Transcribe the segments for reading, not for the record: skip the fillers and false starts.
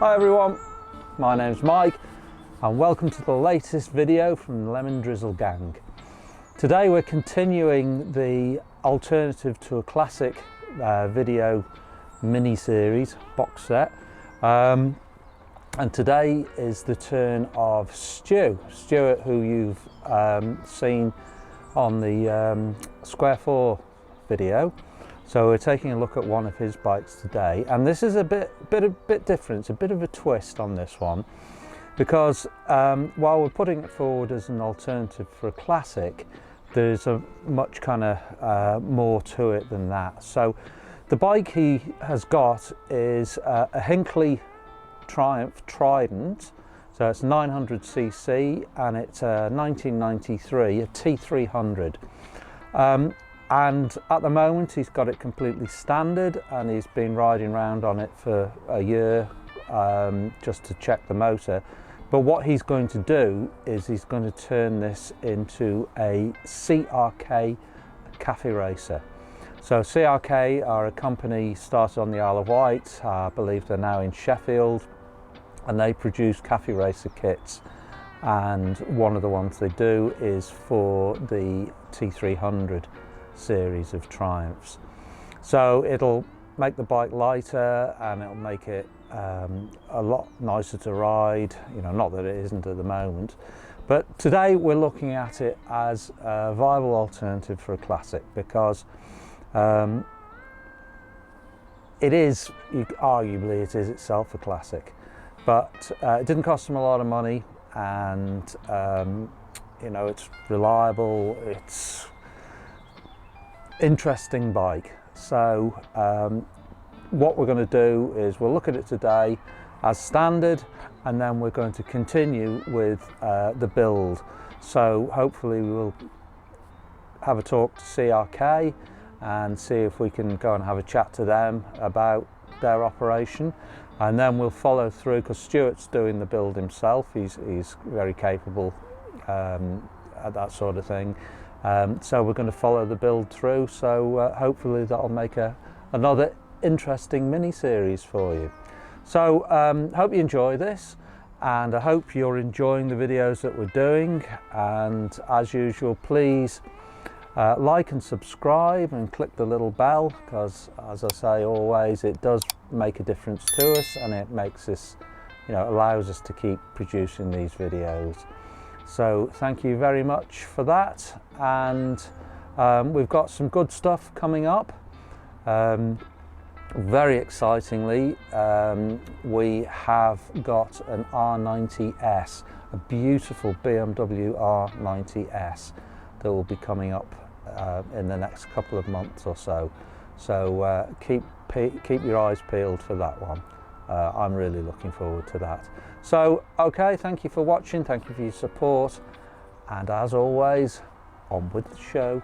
Hi everyone, my name's Mike and welcome to the latest video from the Lemon Drizzle Gang. Today we're continuing the alternative to a classic video mini-series box set, and today is the turn of Stuart, who you've seen on the Square 4 video. So we're taking a look at one of his bikes today, and this is a bit different. It's a bit of a twist on this one, because while we're putting it forward as an alternative for a classic, there's a much kind of more to it than that. So the bike he has got is a Hinckley Triumph Trident. So it's 900cc and it's a 1993, a T300. And at the moment he's got it completely standard, and he's been riding around on it for a year just to check the motor. But what he's going to do is he's going to turn this into a CRK Café Racer. So CRK are a company started on the Isle of Wight. I believe they're now in Sheffield, and they produce Café Racer kits. And one of the ones they do is for the T300 series of Triumphs. So it'll make the bike lighter and it'll make it a lot nicer to ride, you know, not that it isn't at the moment. But today we're looking at it as a viable alternative for a classic, because it is, arguably it is itself a classic, but it didn't cost him a lot of money, and you know, it's reliable, it's interesting bike. So what we're going to do is we'll look at it today as standard, and then we're going to continue with the build. So hopefully we'll have a talk to CRK and see if we can go and have a chat to them about their operation, and then we'll follow through, because Stuart's doing the build himself. He's very capable at that sort of thing. So we're going to follow the build through, so hopefully that'll make another interesting mini-series for you. So hope you enjoy this, and I hope you're enjoying the videos that we're doing, and as usual, please like and subscribe and click the little bell, because as I say always, it does make a difference to us, and it makes us, you know, allows us to keep producing these videos. So thank you very much for that, and we've got some good stuff coming up. Very excitingly, we have got an R90S, a beautiful BMW R90S that will be coming up in the next couple of months or so. So keep your eyes peeled for that one. I'm really looking forward to that. So, okay, thank you for watching, thank you for your support, and as always, on with the show.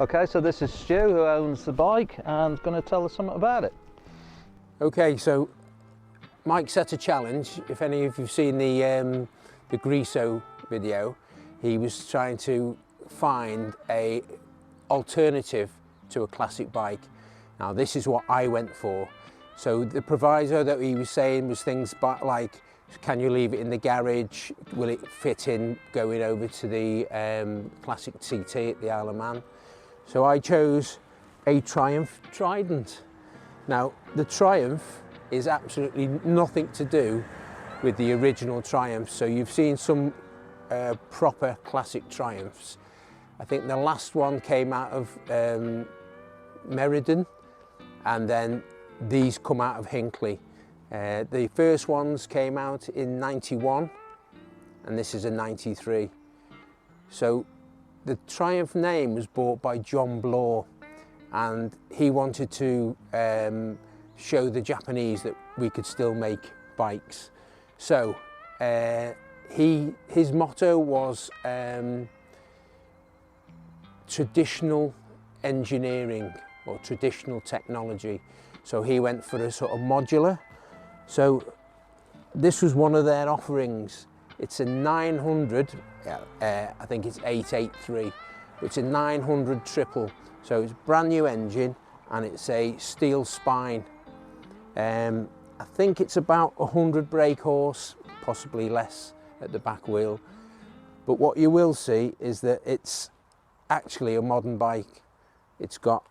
Okay, so this is Stu, who owns the bike, and going to tell us something about it. Okay, so Mike set a challenge. If any of you've seen the Griso video, he was trying to find a alternative to a classic bike. Now this is what I went for. So the proviso that he was saying was things like, can you leave it in the garage? Will it fit in going over to the classic CT at the Isle of Man? So I chose a Triumph Trident. Now the Triumph is absolutely nothing to do with the original Triumph. So you've seen some proper classic Triumphs. I think the last one came out of Meriden, and then these come out of Hinckley. The first ones came out in '91, and this is a '93. So the Triumph name was bought by John Bloor, and he wanted to show the Japanese that we could still make bikes. So his motto was traditional engineering or traditional technology. So he went for a sort of modular. So this was one of their offerings. It's a 900, I think it's 883, it's a 900 triple. So it's a brand new engine and it's a steel spine. I think it's about 100 brake horse, possibly less at the back wheel. But what you will see is that it's actually a modern bike. It's got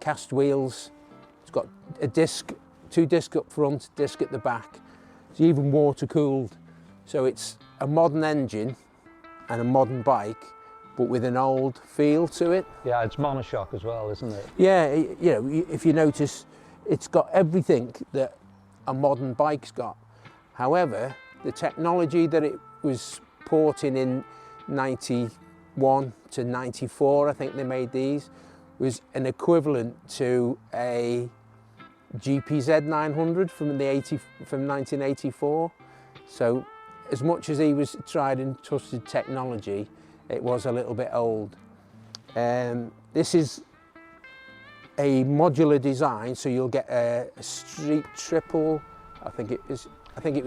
cast wheels, it's got a disc, 2 discs up front, disc at the back. It's even water cooled. So it's a modern engine and a modern bike, but with an old feel to it. Yeah, it's monoshock as well, isn't it? Yeah, you know, if you notice, it's got everything that a modern bike's got. However, the technology that it was porting in 91 to 94, I think they made these, was an equivalent to a GPZ 900 from 1984. So as much as he was tried and trusted technology, it was a little bit old. This is a modular design, so you'll get a street triple. I think it was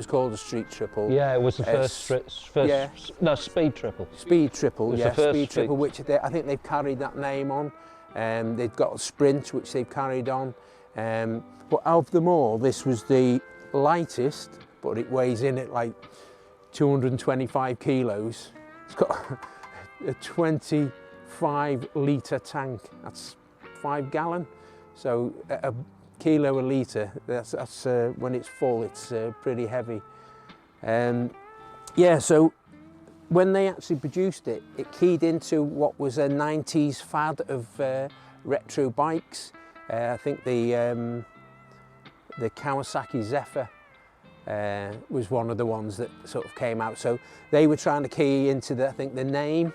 called a street triple. Yeah, it was the first yeah. No, speed triple. Speed triple, yeah, speed triple, street. which I think they've carried that name on. They've got a sprint, which they've carried on. But of them all, this was the lightest, but it weighs in at like 225 kilos. It's got a 25 litre tank. That's 5 gallon. So a kilo a litre, that's when it's full, it's pretty heavy. Yeah, so when they actually produced it, it keyed into what was a 90s fad of retro bikes. I think the Kawasaki Zephyr was one of the ones that sort of came out. So they were trying to key into I think the name,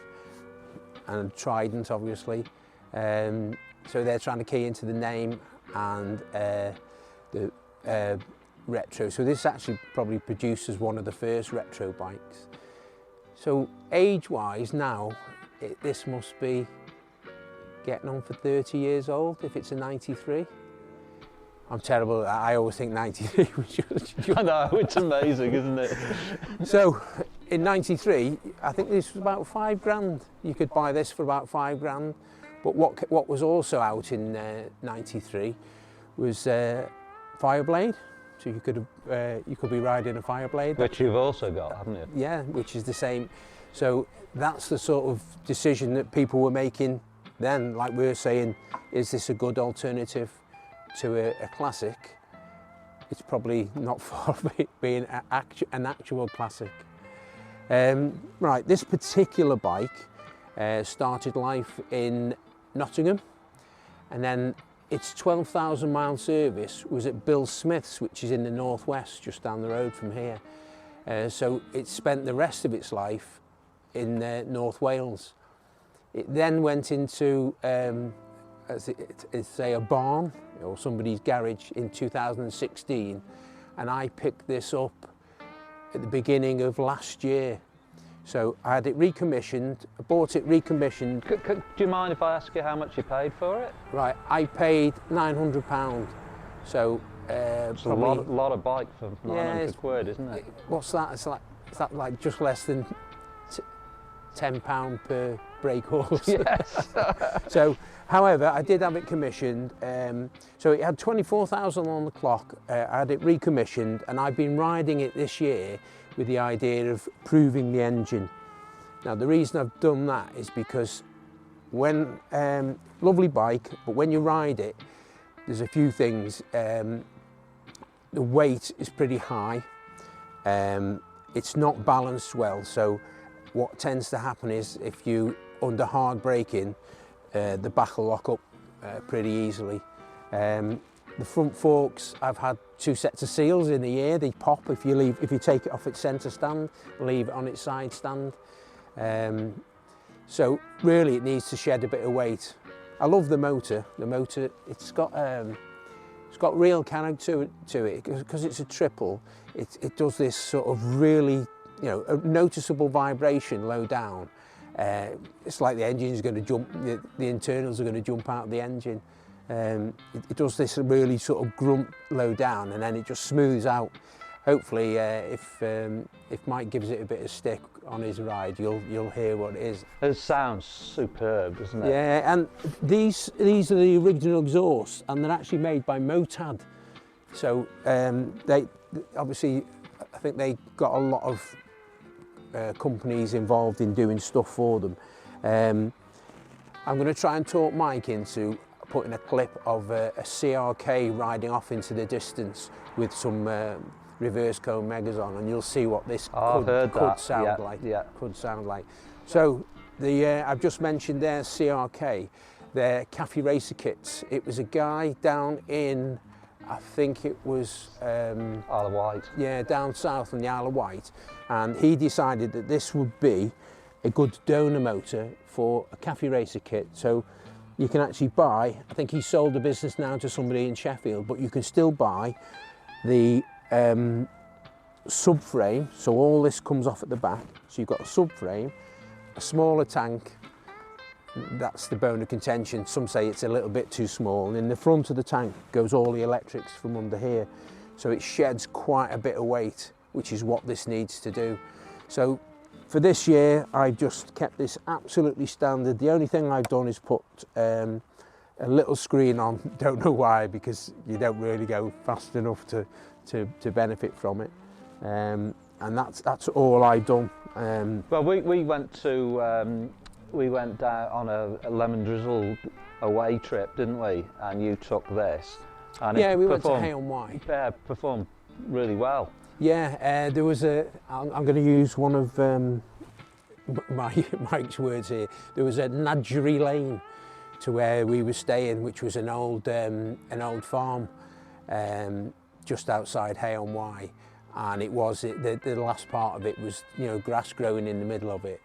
and Trident obviously. So they're trying to key into the name and the retro. So this actually probably produced as one of the first retro bikes. So age-wise now, this must be getting on for 30 years old if it's a 93. I'm terrible at that. I always think 93 was just... I know, it's amazing, isn't it? So in 93, I think this was about 5 grand. You could buy this for about 5 grand. But what was also out in 93 was Fireblade. So you could be riding a Fireblade. Which you've also got, haven't you? Yeah, which is the same. So that's the sort of decision that people were making then. Like we were saying, is this a good alternative to a classic? It's probably not far from it being an actual classic. Right, this particular bike started life in Nottingham, and then its 12,000 mile service was at Bill Smith's, which is in the northwest, just down the road from here. So it spent the rest of its life in North Wales. It then went into say a barn or somebody's garage in 2016, and I picked this up at the beginning of last year. So I had it recommissioned, I bought it recommissioned. Do you mind if I ask you how much you paid for it? Right, I paid £900. So it's a lot of bike for 900 quid, isn't it? What's that? Is that like just less than £10 per brake horse? Yes. So, however, I did have it commissioned. So it had 24,000 on the clock. I had it recommissioned, and I've been riding it this year with the idea of proving the engine. Now, the reason I've done that is because when, lovely bike, but when you ride it, there's a few things. The weight is pretty high. It's not balanced well, so what tends to happen is if you under hard braking, the back will lock up pretty easily. The front forks, I've had 2 sets of seals in a year. They pop if you take it off its centre stand, leave it on its side stand. So really it needs to shed a bit of weight. I love the motor. The motor, it's got real character to it because it's a triple. It does this sort of really, a noticeable vibration low down. It's like the engine's going to jump, the internals are going to jump out of the engine. it does this really sort of grunt low down, and then it just smooths out. Hopefully, if Mike gives it a bit of stick on his ride, you'll hear what it is. It sounds superb, doesn't it? Yeah, and these are the original exhausts, and they're actually made by Motad. So they obviously, I think they got a lot of companies involved in doing stuff for them. I'm going to try and talk Mike into putting a clip of a CRK riding off into the distance with some reverse cone megas on, and you'll see what this could sound like. Yeah. Could sound like. So I've just mentioned there CRK, their Café Racer kits. It was a guy down in, I think it was Isle of Wight. Yeah, down south on the Isle of Wight, and he decided that this would be a good donor motor for a Café Racer kit. So you can actually buy, I think he sold the business now to somebody in Sheffield, but you can still buy the subframe. So all this comes off at the back. So you've got a subframe, a smaller tank. That's the bone of contention. Some say it's a little bit too small. And in the front of the tank goes all the electrics from under here. So it sheds quite a bit of weight, which is what this needs to do. So for this year, I've just kept this absolutely standard. The only thing I've done is put a little screen on. Don't know why, because you don't really go fast enough to benefit from it. And that's all I've done. Well, we went down on a lemon drizzle away trip, didn't we? And you took this. And yeah, we went to Hay-on-Wye. Yeah, performed really well. Yeah, there was I'm going to use one of Mike's words here. There was a Nadgery Lane to where we were staying, which was an old farm just outside Hay-on-Wye, and it was the last part of it was, you know, grass growing in the middle of it,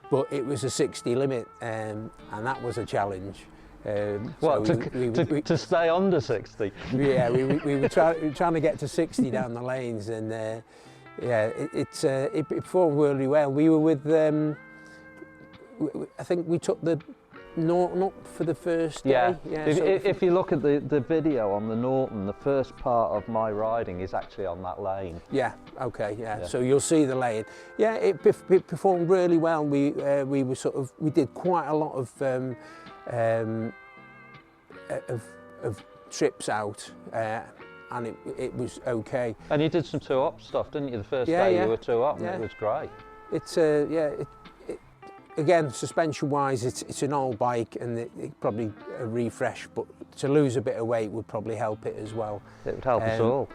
but it was a 60 limit, and that was a challenge. Well, so to stay under 60? Yeah, we were trying to get to 60 down the lanes, and yeah, it performed really well. We were with, I think we took the Norton up for the first day. Yeah, yeah, if you look at the video on the Norton, the first part of my riding is actually on that lane. Yeah, okay, yeah. So you'll see the lane. Yeah, it performed really well. We did quite a lot of trips out, and it was okay. And you did some two-up stuff, didn't you? The first day you were two-up, and it was great. It's again, suspension-wise, it's an old bike, and it probably a refresh, but to lose a bit of weight would probably help it as well. It would help us all.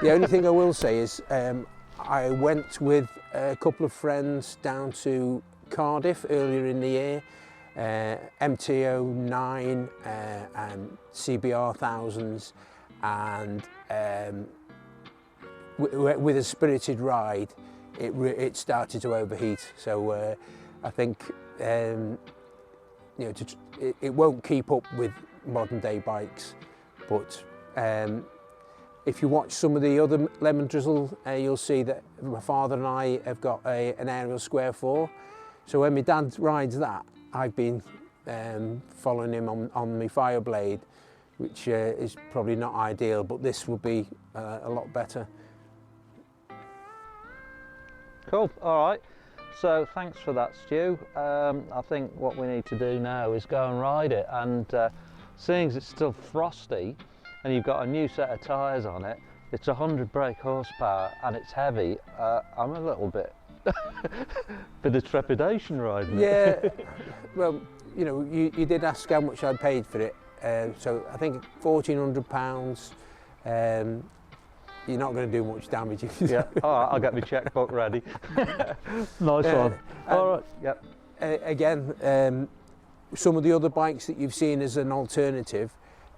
The only thing I will say is I went with a couple of friends down to Cardiff earlier in the year, MT09 and CBR 1000s, and with a spirited ride, it started to overheat. So I think you know, it won't keep up with modern day bikes, but if you watch some of the other lemon drizzle, you'll see that my father and I have got an aerial square 4. So when my dad rides that, I've been following him on my Fireblade, which is probably not ideal, but this will be a lot better. Cool, all right. So thanks for that, Stu. I think what we need to do now is go and ride it, and seeing as it's still frosty and you've got a new set of tyres on it, it's 100 brake horsepower and it's heavy, I'm a little bit of trepidation riding it. Yeah, well, you know, you did ask how much I'd paid for it, so I think £1,400. You're not going to do much damage. Yeah, all right, I'll get my checkbook ready. Nice one. All right, yep. Again, some of the other bikes that you've seen as an alternative,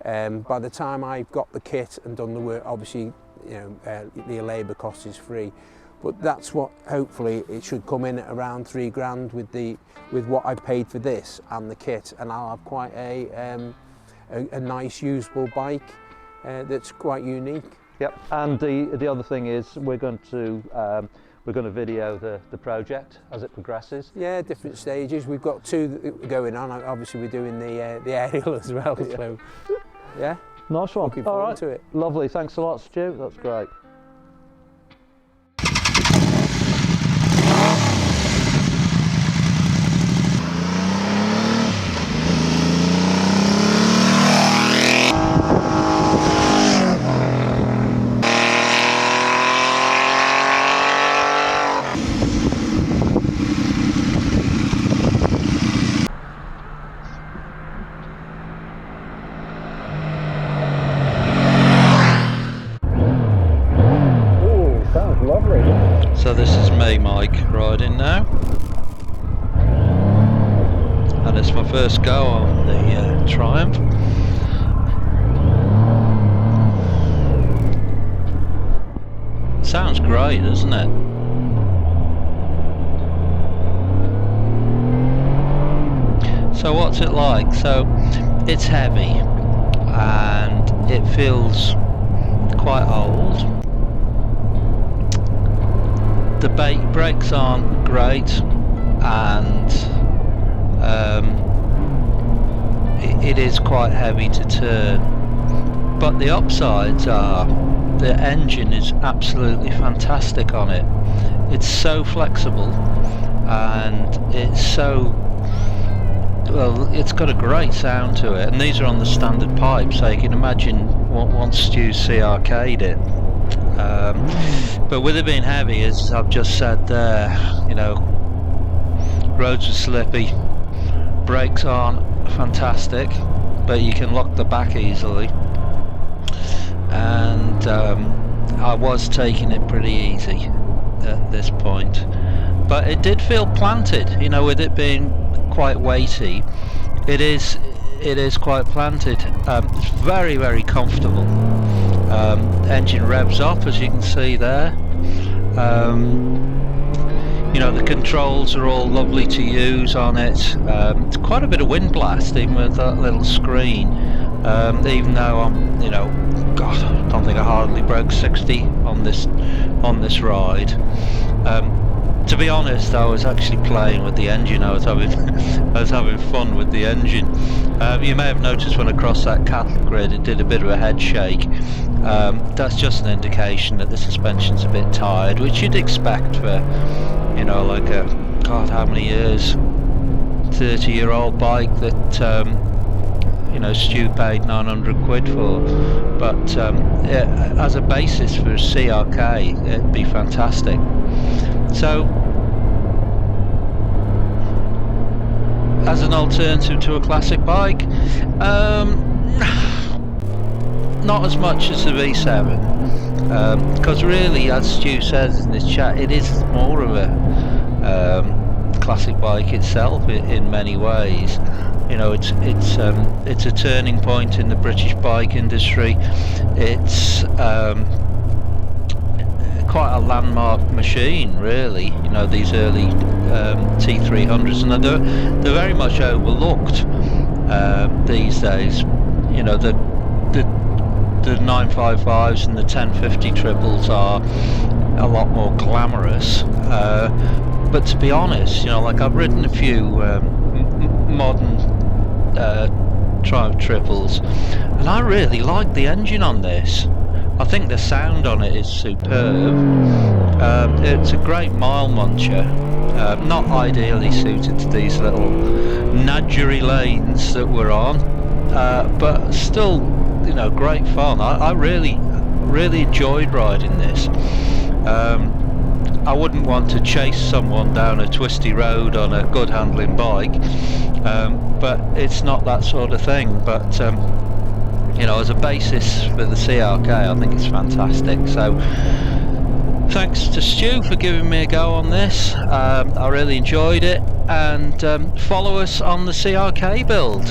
by the time I've got the kit and done the work, obviously, you know, the labour cost is free, but that's what, hopefully it should come in at around £3,000 with what I paid for this and the kit, and I'll have quite a nice usable bike that's quite unique. Yep, and the other thing is we're going to video the project as it progresses. Yeah, different stages. We've got 2 going on. Obviously, we're doing the aerial as well. So. Yeah? Nice one. Looking All forward right. to it. Lovely. Thanks a lot, Stu. That's great. So this is me, Mike, riding now, and it's my first go on the Triumph. Sounds great, doesn't it? So what's it like? So it's heavy and it feels quite old. The brakes aren't great, and it is quite heavy to turn, but the upsides are the engine is absolutely fantastic on it. It's so flexible and it's so, well, it's got a great sound to it, and these are on the standard pipe, so you can imagine what once Stu CRK'd it. But with it being heavy, as I've just said there, you know, roads are slippy, brakes aren't fantastic, but you can lock the back easily, and I was taking it pretty easy at this point, but it did feel planted, you know, with it being quite weighty. It is quite planted. It's very, very comfortable. Engine revs up, as you can see there. You know, the controls are all lovely to use on it. It's quite a bit of wind blast even with that little screen, even though I'm, you know, God, I don't think I hardly broke 60 on this ride. To be honest, I was actually playing with the engine. I was having fun with the engine. You may have noticed when I crossed that cattle grid, it did a bit of a head shake. That's just an indication that the suspension's a bit tired, which you'd expect for, you know, like a, God, how many years, 30-year-old bike that you know, Stu paid 900 quid for. But as a basis for a CRK, it'd be fantastic. So, as an alternative to a classic bike, not as much as the V7, because really, as Stu says in this chat, it is more of a classic bike itself in many ways. You know, it's a turning point in the British bike industry. It's quite a landmark machine, really. You know, these early T300s, and they're very much overlooked these days. You know, the 955s and the 1050 triples are a lot more glamorous, but to be honest, you know, like I've ridden a few modern Triumph triples, and I really like the engine on this. I think the sound on it is superb. It's a great mile muncher, not ideally suited to these little nadgery lanes that we're on, but still, you know, great fun. I really enjoyed riding this. I wouldn't want to chase someone down a twisty road on a good handling bike, but it's not that sort of thing. But you know, as a basis for the CRK, I think it's fantastic. So thanks to Stu for giving me a go on this. I really enjoyed it, and follow us on the CRK build.